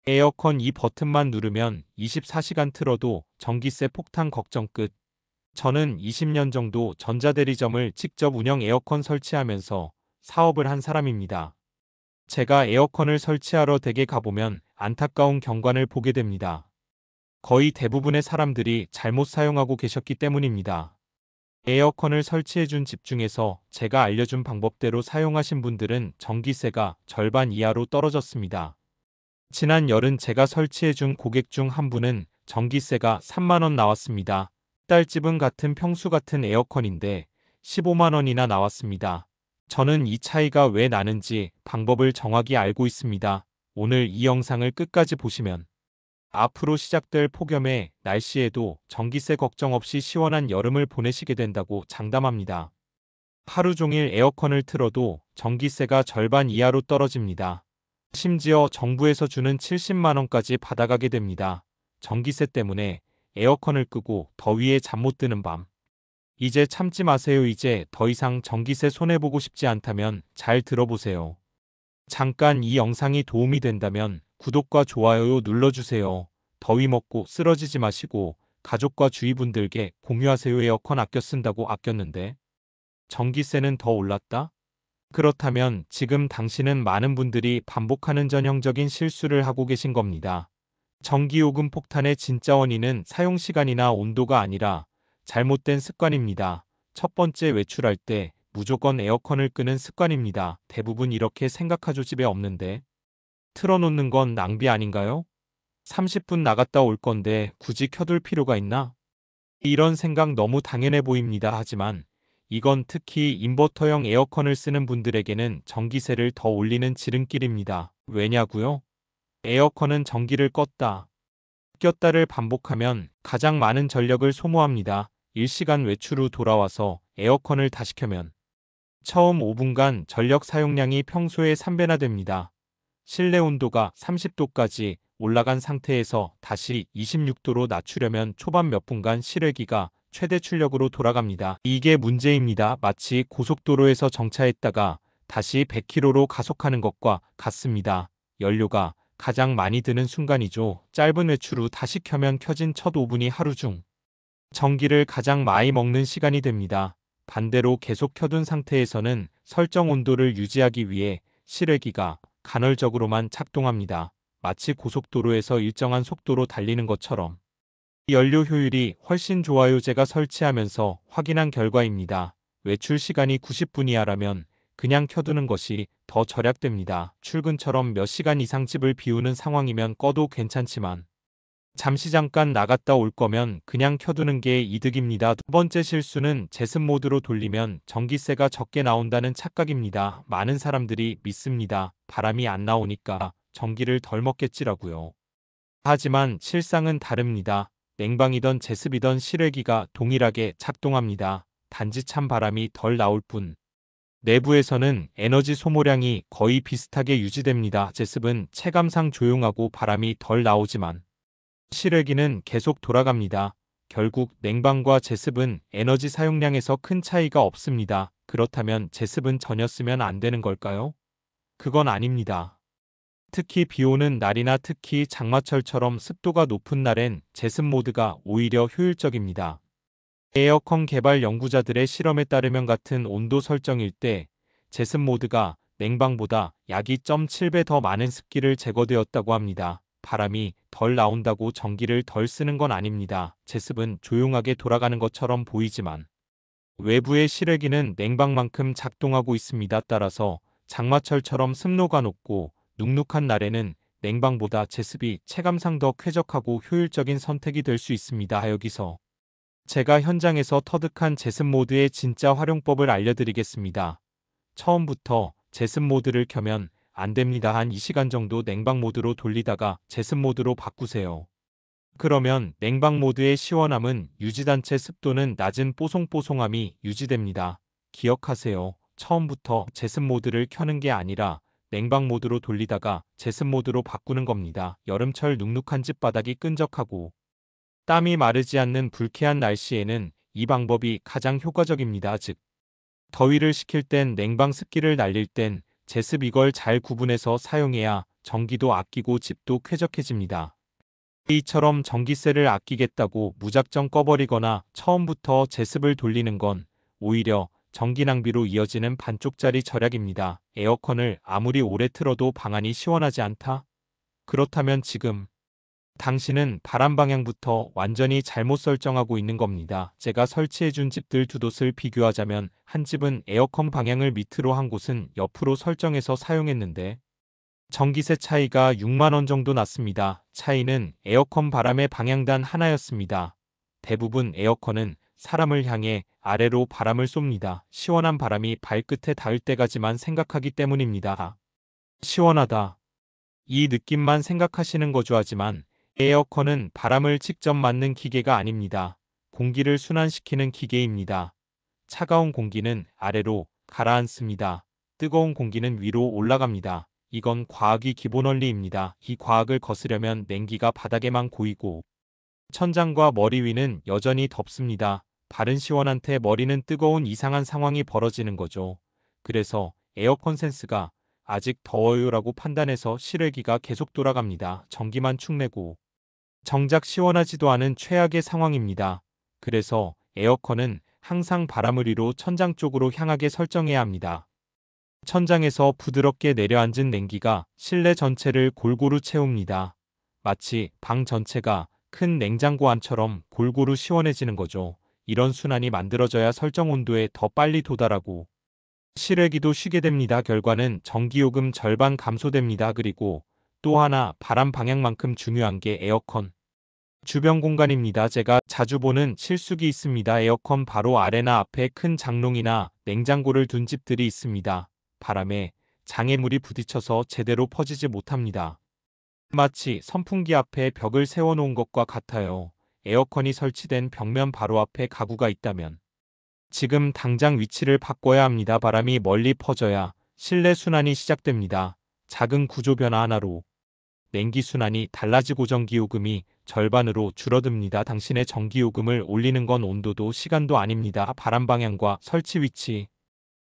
에어컨 이 버튼만 누르면 24시간 틀어도 전기세 폭탄 걱정 끝. 저는 20년 정도 전자대리점을 직접 운영 에어컨 설치하면서 사업을 한 사람입니다. 제가 에어컨을 설치하러 댁에 가보면 안타까운 경관을 보게 됩니다. 거의 대부분의 사람들이 잘못 사용하고 계셨기 때문입니다. 에어컨을 설치해준 집 중에서 제가 알려준 방법대로 사용하신 분들은 전기세가 절반 이하로 떨어졌습니다. 지난 여름 제가 설치해준 고객 중 한 분은 전기세가 3만 원 나왔습니다. 딸집은 같은 평수 같은 에어컨인데 15만 원이나 나왔습니다. 저는 이 차이가 왜 나는지 방법을 정확히 알고 있습니다. 오늘 이 영상을 끝까지 보시면 앞으로 시작될 폭염의 날씨에도 전기세 걱정 없이 시원한 여름을 보내시게 된다고 장담합니다. 하루 종일 에어컨을 틀어도 전기세가 절반 이하로 떨어집니다. 심지어 정부에서 주는 70만 원까지 받아가게 됩니다. 전기세 때문에 에어컨을 끄고 더위에 잠 못 드는 밤. 이제 참지 마세요. 이제 더 이상 전기세 손해보고 싶지 않다면 잘 들어보세요. 잠깐 이 영상이 도움이 된다면 구독과 좋아요 눌러주세요. 더위 먹고 쓰러지지 마시고 가족과 주위 분들께 공유하세요. 에어컨 아껴 쓴다고 아꼈는데 전기세는 더 올랐다? 그렇다면 지금 당신은 많은 분들이 반복하는 전형적인 실수를 하고 계신 겁니다. 전기요금 폭탄의 진짜 원인은 사용시간이나 온도가 아니라 잘못된 습관입니다. 첫 번째, 외출할 때 무조건 에어컨을 끄는 습관입니다. 대부분 이렇게 생각하죠. 집에 없는데 틀어놓는 건 낭비 아닌가요? 30분 나갔다 올 건데 굳이 켜둘 필요가 있나? 이런 생각 너무 당연해 보입니다. 하지만 이건 특히 인버터형 에어컨을 쓰는 분들에게는 전기세를 더 올리는 지름길입니다. 왜냐고요? 에어컨은 전기를 껐다, 꼈다를 반복하면 가장 많은 전력을 소모합니다. 1시간 외출 후 돌아와서 에어컨을 다시 켜면 처음 5분간 전력 사용량이 평소의 3배나 됩니다. 실내 온도가 30도까지 올라간 상태에서 다시 26도로 낮추려면 초반 몇 분간 실외기가 최대 출력으로 돌아갑니다. 이게 문제입니다. 마치 고속도로에서 정차했다가 다시 100km로 가속하는 것과 같습니다. 연료가 가장 많이 드는 순간이죠. 짧은 외출 후 다시 켜면 켜진 첫 5분이 하루 중 전기를 가장 많이 먹는 시간이 됩니다. 반대로 계속 켜둔 상태에서는 설정 온도를 유지하기 위해 실외기가 간헐적으로만 작동합니다. 마치 고속도로에서 일정한 속도로 달리는 것처럼. 연료 효율이 훨씬 좋아요. 제가 설치하면서 확인한 결과입니다. 외출 시간이 90분 이하라면 그냥 켜두는 것이 더 절약됩니다. 출근처럼 몇 시간 이상 집을 비우는 상황이면 꺼도 괜찮지만 잠시 잠깐 나갔다 올 거면 그냥 켜두는 게 이득입니다. 두 번째 실수는 제습 모드로 돌리면 전기세가 적게 나온다는 착각입니다. 많은 사람들이 믿습니다. 바람이 안 나오니까 전기를 덜 먹겠지라고요. 하지만 실상은 다릅니다. 냉방이던 제습이던 실외기가 동일하게 작동합니다. 단지 찬 바람이 덜 나올 뿐. 내부에서는 에너지 소모량이 거의 비슷하게 유지됩니다. 제습은 체감상 조용하고 바람이 덜 나오지만 실외기는 계속 돌아갑니다. 결국 냉방과 제습은 에너지 사용량에서 큰 차이가 없습니다. 그렇다면 제습은 전혀 쓰면 안 되는 걸까요? 그건 아닙니다. 특히 비 오는 날이나 특히 장마철처럼 습도가 높은 날엔 제습 모드가 오히려 효율적입니다. 에어컨 개발 연구자들의 실험에 따르면 같은 온도 설정일 때 제습 모드가 냉방보다 약 2.7배 더 많은 습기를 제거되었다고 합니다. 바람이 덜 나온다고 전기를 덜 쓰는 건 아닙니다. 제습은 조용하게 돌아가는 것처럼 보이지만 외부의 실외기는 냉방만큼 작동하고 있습니다. 따라서 장마철처럼 습도가 높고 눅눅한 날에는 냉방보다 제습이 체감상 더 쾌적하고 효율적인 선택이 될 수 있습니다. 여기서 제가 현장에서 터득한 제습 모드의 진짜 활용법을 알려드리겠습니다. 처음부터 제습 모드를 켜면 안 됩니다. 한 2시간 정도 냉방 모드로 돌리다가 제습 모드로 바꾸세요. 그러면 냉방 모드의 시원함은 유지단 채 습도는 낮은 뽀송뽀송함이 유지됩니다. 기억하세요. 처음부터 제습 모드를 켜는 게 아니라 냉방 모드로 돌리다가 제습 모드로 바꾸는 겁니다. 여름철 눅눅한 집 바닥이 끈적하고 땀이 마르지 않는 불쾌한 날씨에는 이 방법이 가장 효과적입니다. 즉, 더위를 식힐 땐 냉방 습기를 날릴 땐 제습, 이걸 잘 구분해서 사용해야 전기도 아끼고 집도 쾌적해집니다. 이처럼 전기세를 아끼겠다고 무작정 꺼버리거나 처음부터 제습을 돌리는 건 오히려 전기 낭비로 이어지는 반쪽짜리 절약입니다. 에어컨을 아무리 오래 틀어도 방안이 시원하지 않다? 그렇다면 지금 당신은 바람 방향부터 완전히 잘못 설정하고 있는 겁니다. 제가 설치해준 집들 두 곳을 비교하자면 한 집은 에어컨 방향을 밑으로 한 곳은 옆으로 설정해서 사용했는데 전기세 차이가 6만 원 정도 났습니다. 차이는 에어컨 바람의 방향단 하나였습니다. 대부분 에어컨은 사람을 향해 아래로 바람을 쏩니다. 시원한 바람이 발끝에 닿을 때까지만 생각하기 때문입니다. 시원하다. 이 느낌만 생각하시는 거죠. 하지만 에어컨은 바람을 직접 맞는 기계가 아닙니다. 공기를 순환시키는 기계입니다. 차가운 공기는 아래로 가라앉습니다. 뜨거운 공기는 위로 올라갑니다. 이건 과학의 기본 원리입니다. 이 과학을 거스려면 냉기가 바닥에만 고이고 천장과 머리 위는 여전히 덥습니다. 발은 시원한데 머리는 뜨거운 이상한 상황이 벌어지는 거죠. 그래서 에어컨 센스가 아직 더워요라고 판단해서 실외기가 계속 돌아갑니다. 전기만 축내고 정작 시원하지도 않은 최악의 상황입니다. 그래서 에어컨은 항상 바람을 위로 천장 쪽으로 향하게 설정해야 합니다. 천장에서 부드럽게 내려앉은 냉기가 실내 전체를 골고루 채웁니다. 마치 방 전체가 큰 냉장고 안처럼 골고루 시원해지는 거죠. 이런 순환이 만들어져야 설정 온도에 더 빨리 도달하고 실외기도 쉬게 됩니다. 결과는 전기요금 절반 감소됩니다. 그리고 또 하나 바람 방향만큼 중요한 게 에어컨 주변 공간입니다. 제가 자주 보는 실수기 있습니다. 에어컨 바로 아래나 앞에 큰 장롱이나 냉장고를 둔 집들이 있습니다. 바람에 장애물이 부딪혀서 제대로 퍼지지 못합니다. 마치 선풍기 앞에 벽을 세워놓은 것과 같아요. 에어컨이 설치된 벽면 바로 앞에 가구가 있다면 지금 당장 위치를 바꿔야 합니다. 바람이 멀리 퍼져야 실내 순환이 시작됩니다. 작은 구조 변화 하나로 냉기 순환이 달라지고 전기요금이 절반으로 줄어듭니다. 당신의 전기요금을 올리는 건 온도도 시간도 아닙니다. 바람 방향과 설치 위치.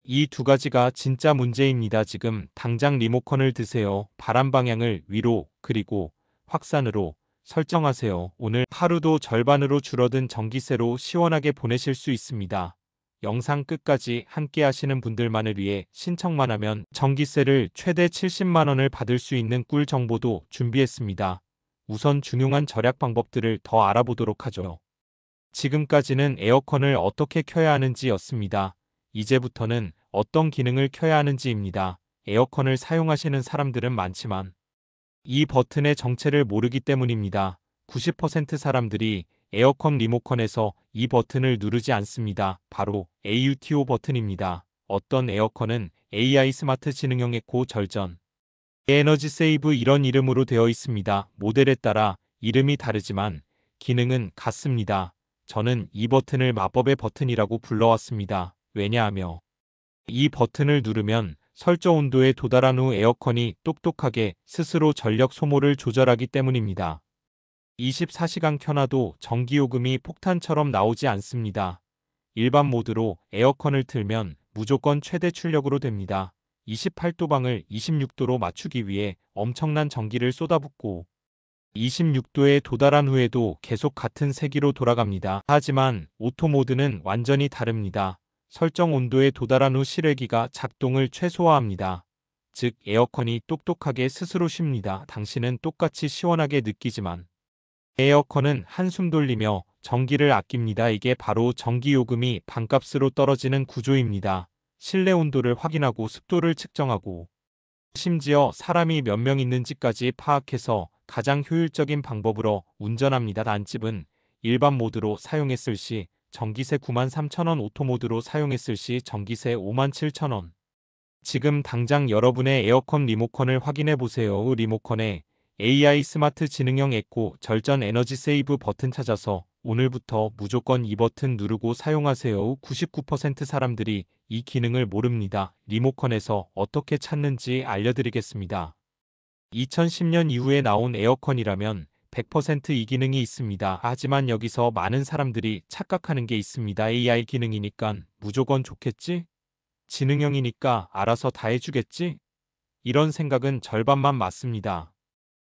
이 두 가지가 진짜 문제입니다. 지금 당장 리모컨을 드세요. 바람 방향을 위로 그리고 확산으로 설정하세요. 오늘 하루도 절반으로 줄어든 전기세로 시원하게 보내실 수 있습니다. 영상 끝까지 함께 하시는 분들만을 위해 신청만 하면 전기세를 최대 70만 원을 받을 수 있는 꿀 정보도 준비했습니다. 우선 중요한 절약 방법들을 더 알아보도록 하죠. 지금까지는 에어컨을 어떻게 켜야 하는지였습니다. 이제부터는 어떤 기능을 켜야 하는지입니다. 에어컨을 사용하시는 사람들은 많지만 이 버튼의 정체를 모르기 때문입니다. 90% 사람들이 에어컨 리모컨에서 이 버튼을 누르지 않습니다. 바로 AUTO 버튼입니다. 어떤 에어컨은 AI 스마트 지능형 에코 절전, 에너지 세이브 이런 이름으로 되어 있습니다. 모델에 따라 이름이 다르지만 기능은 같습니다. 저는 이 버튼을 마법의 버튼이라고 불러왔습니다. 왜냐하며 이 버튼을 누르면 설정 온도에 도달한 후 에어컨이 똑똑하게 스스로 전력 소모를 조절하기 때문입니다. 24시간 켜놔도 전기요금이 폭탄처럼 나오지 않습니다. 일반 모드로 에어컨을 틀면 무조건 최대 출력으로 됩니다. 28도 방을 26도로 맞추기 위해 엄청난 전기를 쏟아붓고 26도에 도달한 후에도 계속 같은 세기로 돌아갑니다. 하지만 오토 모드는 완전히 다릅니다. 설정 온도에 도달한 후 실외기가 작동을 최소화합니다. 즉 에어컨이 똑똑하게 스스로 쉽니다. 당신은 똑같이 시원하게 느끼지만 에어컨은 한숨 돌리며 전기를 아낍니다. 이게 바로 전기요금이 반값으로 떨어지는 구조입니다. 실내 온도를 확인하고 습도를 측정하고 심지어 사람이 몇 명 있는지까지 파악해서 가장 효율적인 방법으로 운전합니다. 단집은 일반 모드로 사용했을 시 전기세 93,000원, 오토 모드로 사용했을 시 전기세 57,000원. 지금 당장 여러분의 에어컨 리모컨을 확인해 보세요. 리모컨에 AI 스마트 지능형 에코 절전 에너지 세이브 버튼 찾아서 오늘부터 무조건 이 버튼 누르고 사용하세요. 99% 사람들이 이 기능을 모릅니다. 리모컨에서 어떻게 찾는지 알려드리겠습니다. 2010년 이후에 나온 에어컨이라면 100% 이 기능이 있습니다. 하지만 여기서 많은 사람들이 착각하는 게 있습니다. AI 기능이니까 무조건 좋겠지? 지능형이니까 알아서 다 해주겠지? 이런 생각은 절반만 맞습니다.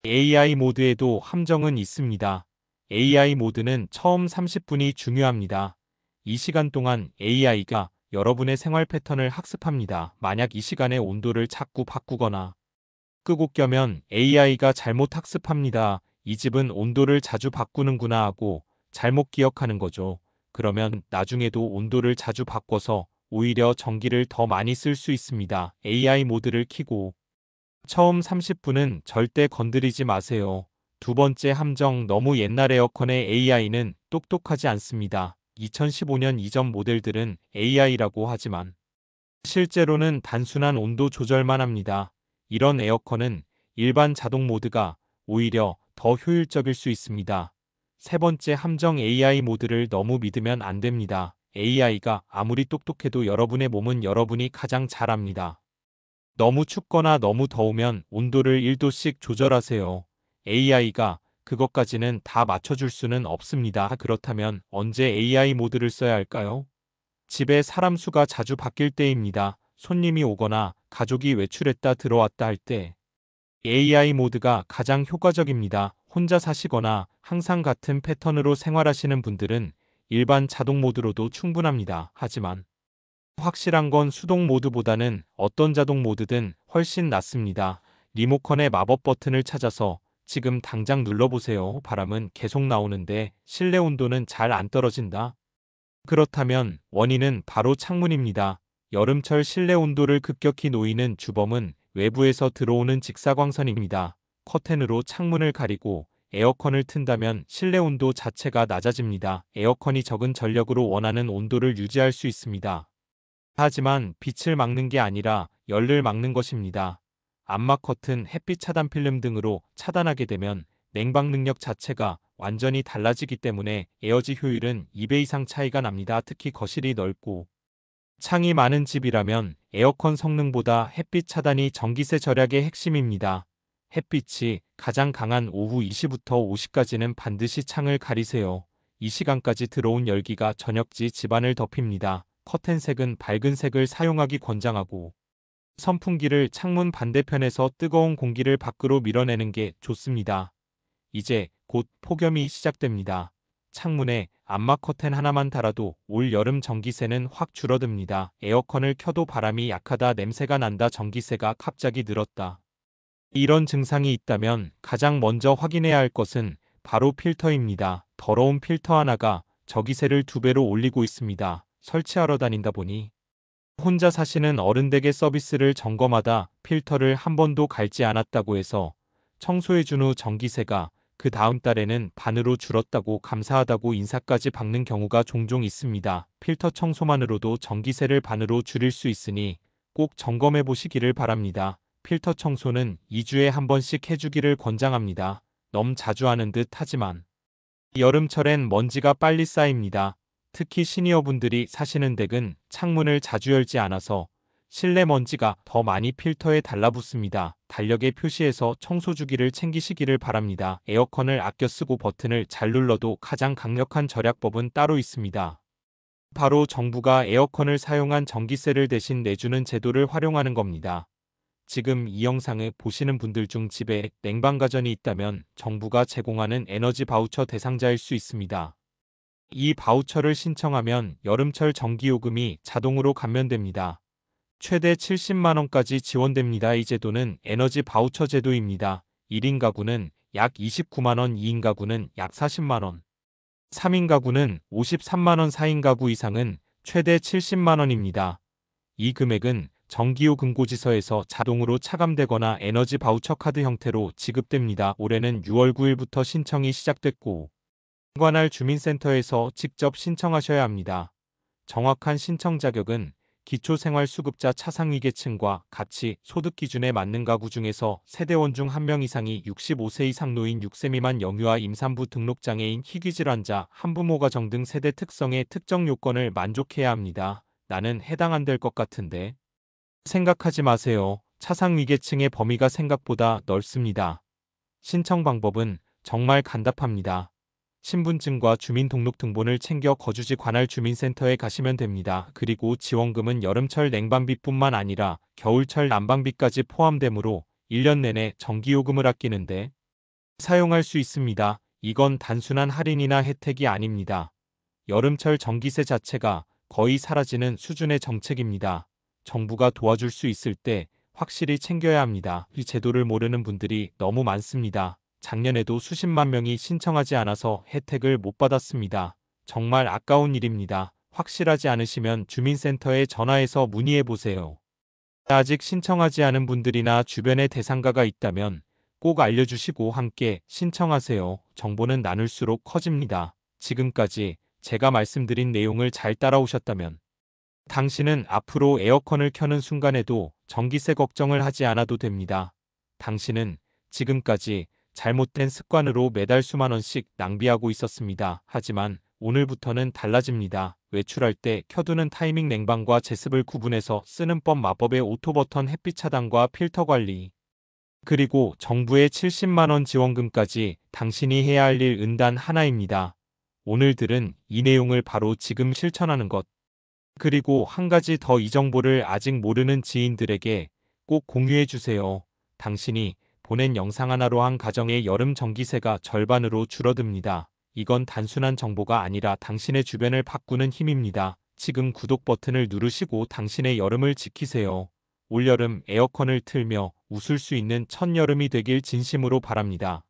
AI 모드에도 함정은 있습니다. AI 모드는 처음 30분이 중요합니다. 이 시간 동안 AI가 여러분의 생활 패턴을 학습합니다. 만약 이 시간에 온도를 자꾸 바꾸거나 끄고 껴면 AI가 잘못 학습합니다. 이 집은 온도를 자주 바꾸는구나 하고 잘못 기억하는 거죠. 그러면 나중에도 온도를 자주 바꿔서 오히려 전기를 더 많이 쓸 수 있습니다. AI 모드를 켜고 처음 30분은 절대 건드리지 마세요. 두 번째 함정, 너무 옛날 에어컨의 AI는 똑똑하지 않습니다. 2015년 이전 모델들은 AI라고 하지만 실제로는 단순한 온도 조절만 합니다. 이런 에어컨은 일반 자동 모드가 오히려 더 효율적일 수 있습니다. 세 번째 함정, AI 모드를 너무 믿으면 안 됩니다. AI가 아무리 똑똑해도 여러분의 몸은 여러분이 가장 잘 압니다. 너무 춥거나 너무 더우면 온도를 1도씩 조절하세요. AI가 그것까지는 다 맞춰줄 수는 없습니다. 그렇다면 언제 AI 모드를 써야 할까요? 집에 사람 수가 자주 바뀔 때입니다. 손님이 오거나 가족이 외출했다 들어왔다 할 때 AI 모드가 가장 효과적입니다. 혼자 사시거나 항상 같은 패턴으로 생활하시는 분들은 일반 자동 모드로도 충분합니다. 하지만 확실한 건 수동 모드보다는 어떤 자동 모드든 훨씬 낫습니다. 리모컨의 마법 버튼을 찾아서 지금 당장 눌러보세요. 바람은 계속 나오는데 실내 온도는 잘 안 떨어진다. 그렇다면 원인은 바로 창문입니다. 여름철 실내 온도를 급격히 놓이는 주범은 외부에서 들어오는 직사광선입니다. 커튼으로 창문을 가리고 에어컨을 튼다면 실내 온도 자체가 낮아집니다. 에어컨이 적은 전력으로 원하는 온도를 유지할 수 있습니다. 하지만 빛을 막는 게 아니라 열을 막는 것입니다. 암막 커튼, 햇빛 차단 필름 등으로 차단하게 되면 냉방 능력 자체가 완전히 달라지기 때문에 에어지 효율은 2배 이상 차이가 납니다. 특히 거실이 넓고 창이 많은 집이라면 에어컨 성능보다 햇빛 차단이 전기세 절약의 핵심입니다. 햇빛이 가장 강한 오후 2시부터 5시까지는 반드시 창을 가리세요. 이 시간까지 들어온 열기가 저녁지 집안을 덮입니다. 커튼색은 밝은 색을 사용하기 권장하고 선풍기를 창문 반대편에서 뜨거운 공기를 밖으로 밀어내는 게 좋습니다. 이제 곧 폭염이 시작됩니다. 창문에 암막 커튼 하나만 달아도 올 여름 전기세는 확 줄어듭니다. 에어컨을 켜도 바람이 약하다, 냄새가 난다, 전기세가 갑자기 늘었다. 이런 증상이 있다면 가장 먼저 확인해야 할 것은 바로 필터입니다. 더러운 필터 하나가 전기세를 2배로 올리고 있습니다. 설치하러 다닌다 보니 혼자 사시는 어른에게 서비스를 점검하다 필터를 한 번도 갈지 않았다고 해서 청소해준 후 전기세가 그 다음 달에는 반으로 줄었다고 감사하다고 인사까지 박는 경우가 종종 있습니다. 필터 청소만으로도 전기세를 반으로 줄일 수 있으니 꼭 점검해 보시기를 바랍니다. 필터 청소는 2주에 한 번씩 해주기를 권장합니다. 너무 자주 하는 듯 하지만 여름철엔 먼지가 빨리 쌓입니다. 특히 시니어분들이 사시는 댁은 창문을 자주 열지 않아서 실내 먼지가 더 많이 필터에 달라붙습니다. 달력의 표시에서 청소 주기를 챙기시기를 바랍니다. 에어컨을 아껴 쓰고 버튼을 잘 눌러도 가장 강력한 절약법은 따로 있습니다. 바로 정부가 에어컨을 사용한 전기세를 대신 내주는 제도를 활용하는 겁니다. 지금 이 영상을 보시는 분들 중 집에 냉방가전이 있다면 정부가 제공하는 에너지 바우처 대상자일 수 있습니다. 이 바우처를 신청하면 여름철 전기요금이 자동으로 감면됩니다. 최대 70만 원까지 지원됩니다. 이 제도는 에너지 바우처 제도입니다. 1인 가구는 약 29만 원, 2인 가구는 약 40만 원, 3인 가구는 53만 원, 4인 가구 이상은 최대 70만 원입니다. 이 금액은 전기요금고지서에서 자동으로 차감되거나 에너지 바우처 카드 형태로 지급됩니다. 올해는 6월 9일부터 신청이 시작됐고 관할 주민센터에서 직접 신청하셔야 합니다. 정확한 신청 자격은 기초생활수급자 차상위계층과 같이 소득 기준에 맞는 가구 중에서 세대원 중 1명 이상이 65세 이상 노인 6세 미만 영유아 임산부 등록장애인 희귀질환자 한부모 가정 등 세대 특성의 특정 요건을 만족해야 합니다. 나는 해당 안 될 것 같은데. 생각하지 마세요. 차상위계층의 범위가 생각보다 넓습니다. 신청 방법은 정말 간단합니다. 신분증과 주민등록등본을 챙겨 거주지 관할 주민센터에 가시면 됩니다. 그리고 지원금은 여름철 냉방비뿐만 아니라 겨울철 난방비까지 포함되므로 1년 내내 전기요금을 아끼는데 사용할 수 있습니다. 이건 단순한 할인이나 혜택이 아닙니다. 여름철 전기세 자체가 거의 사라지는 수준의 정책입니다. 정부가 도와줄 수 있을 때 확실히 챙겨야 합니다. 이 제도를 모르는 분들이 너무 많습니다. 작년에도 수십만 명이 신청하지 않아서 혜택을 못 받았습니다. 정말 아까운 일입니다. 확실하지 않으시면 주민센터에 전화해서 문의해 보세요. 아직 신청하지 않은 분들이나 주변에 대상가가 있다면 꼭 알려주시고 함께 신청하세요. 정보는 나눌수록 커집니다. 지금까지 제가 말씀드린 내용을 잘 따라오셨다면 당신은 앞으로 에어컨을 켜는 순간에도 전기세 걱정을 하지 않아도 됩니다. 당신은 지금까지 잘못된 습관으로 매달 수만 원씩 낭비하고 있었습니다. 하지만 오늘부터는 달라집니다. 외출할 때 켜두는 타이밍, 냉방과 제습을 구분해서 쓰는 법, 마법의 오토 버튼, 햇빛 차단과 필터 관리, 그리고 정부의 70만 원 지원금까지 당신이 해야 할 일 은단 하나입니다. 오늘 들은 이 내용을 바로 지금 실천하는 것. 그리고 한 가지 더, 이 정보를 아직 모르는 지인들에게 꼭 공유해 주세요. 당신이 보낸 영상 하나로 한 가정의 여름 전기세가 절반으로 줄어듭니다. 이건 단순한 정보가 아니라 당신의 주변을 바꾸는 힘입니다. 지금 구독 버튼을 누르시고 당신의 여름을 지키세요. 올여름 에어컨을 틀며 웃을 수 있는 첫 여름이 되길 진심으로 바랍니다.